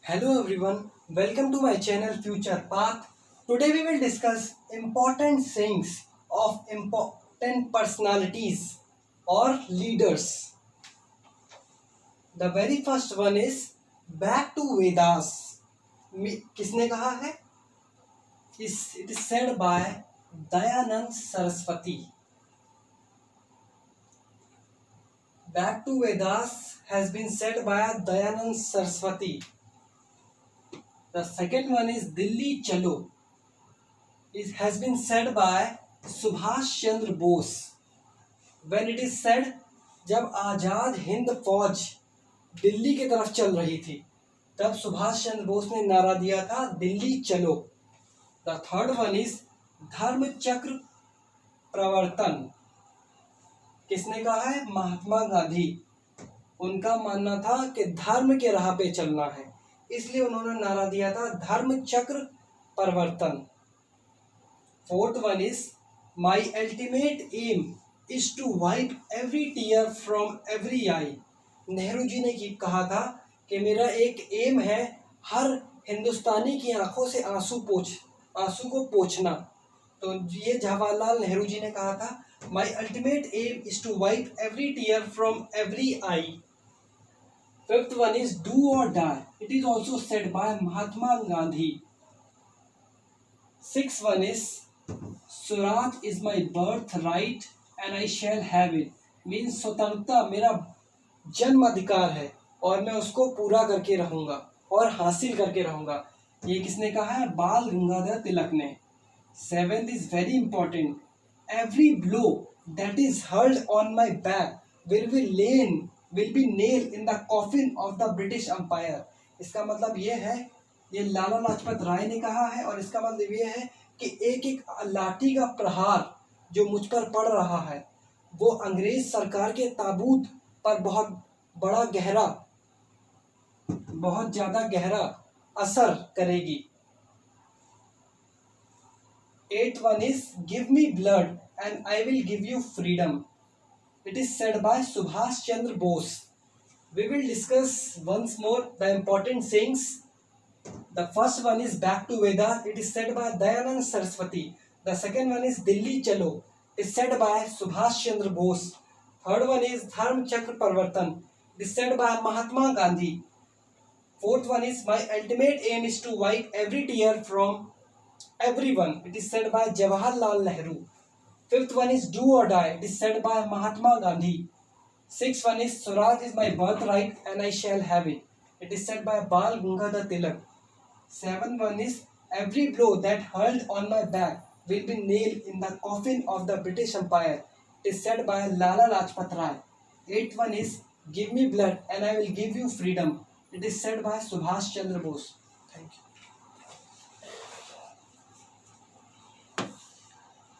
Hello everyone, welcome to my channel Future Path. Today we will discuss important sayings of important personalities or leaders. The very first one is back to Vedas. किसने कहा है? It is said by Dayanand Saraswati. Back to Vedas has been said by Dayanand Saraswati. The second one is Delhi Chalo. It has been said by Subhash Chandra Bose. When it is said, जब आजाद हिंद फौज दिल्ली की तरफ चल रही थी तब सुभाष चंद्र बोस ने नारा दिया था दिल्ली चलो. द थर्ड वन इज धर्म चक्र प्रवर्तन. किसने कहा है? महात्मा गांधी. उनका मानना था कि धर्म के राह पे चलना है, इसलिए उन्होंने नारा दिया था धर्म चक्र परिवर्तन. Fourth one is my ultimate aim is to wipe every tear from every eye. Nehru ji ने कहा था कि मेरा एक एम है हर हिंदुस्तानी की आंखों से आंसू को पोंछना. तो ये जवाहरलाल नेहरू जी ने कहा था my ultimate aim is to wipe every tear from every eye. Fifth one is do or die. It is also said by Mahatma Gandhi. Sixth one is Swaraj is my birthright and I shall have it. Means स्वतंत्रता मेरा जन्म अधिकार है और मैं उसको पूरा करके रहूंगा और हासिल करके रहूंगा. ये किसने कहा है? बाल गंगाधर तिलक ने. Seventh is very important. Every blow that is hurled on my back will be nailed in the coffin of the British Empire. इसका मतलब ये है, ये लाला लाजपत राय ने कहा है और इसका मतलब ये है कि एक एक लाठी का प्रहार जो मुझ पर पड़ रहा है वो अंग्रेज सरकार के ताबूत पर बहुत ज़्यादा गहरा असर करेगी. Eight one is give me blood and I will give you freedom. It is said by Subhash Chandra Bose. We will discuss once more the important sayings. The first one is back to Vedas. It is said by Dayanand Saraswati. The second one is Delhi Chalo. It is said by Subhash Chandra Bose. Third one is Dharm Chakra Parvartan. It is said by Mahatma Gandhi. Fourth one is my ultimate aim is to wipe every tear from everyone. It is said by Jawaharlal Nehru. Fifth one is do or die. It is said by Mahatma Gandhi. Sixth one is Swaraj is my birthright and I shall have it. It is said by Bal Gangadhar Tilak. Seventh one is every blow that hurled on my back will be nailed in the coffin of the British Empire. It is said by Lala Lajpat Rai. Eighth one is give me blood and I will give you freedom. It is said by Subhash Chandra Bose. Thank you.